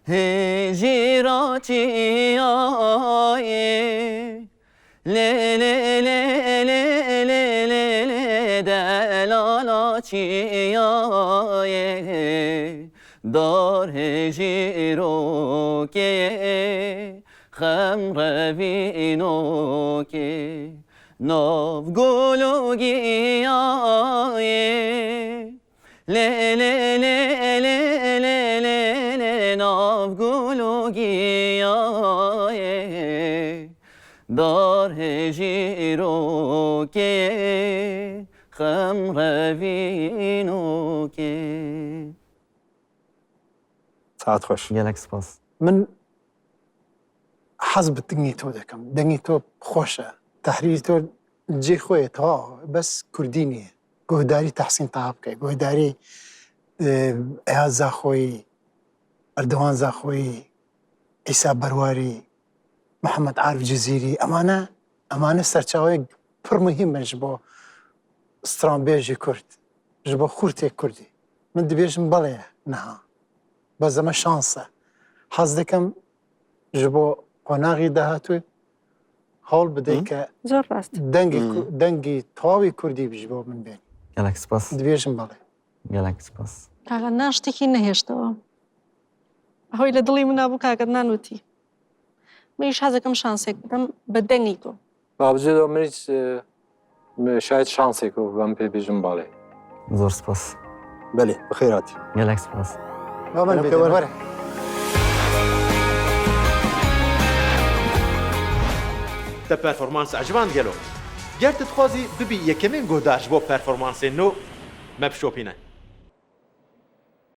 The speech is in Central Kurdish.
هجراتي لي لي لي لي لي لي لي دلالاتي دار هجروكي خمر وینوکی ناف گلوگی لی لی لی لی لی لی لی ناف گلوگی دار هجروکی خمر وینوکی ساعت خوش گلک سپاس من حەز بە دنگی تۆ دەکەم دەنگی تۆ خۆشە تحریری تۆ جێ خۆیە تەواو بەس کوردی نییە گۆداری تەحسین تاها بکەی گۆداری ئەیاز زاخۆیی ئەردەوان زاخۆیی ئیسا بەرواری محەممەد عارف جززیری ئەمانە سەرچاوەیە پڕ مهمە ji بۆ سترانبێژی کورد ji بۆ خورتێک کوردی من دەبێژم بەڵێ نەها بەس ئەمە شانسە حەز دەکەم ji بۆ قۆناغی داهاتوێ هەوڵ بدەیت کە زۆر ڕاست دەنگی تەواوی کوردی بژ بۆ من بێن گلک سپاس دەبێژم بەڵێ گلک سپاس کاکە نان شتێکی نەهێشتەوە ئەهۆی لە دڵی منا بوو کاکە نانوتی منیش حەزەکەم شانسێک بدەم بە دەنگی تۆ بابجێ منیش شاید شانسێک و بەم پێ بێژم باڵێ زۆر سپاس بەێ بەخێراتی گلک سپاس وەرە تا پرفورمانس عجبان گەلۆ گەر تتخوازی ببی یەکەمین گۆداش بۆ پەرفۆرمانسێن نۆ مەپشۆپینە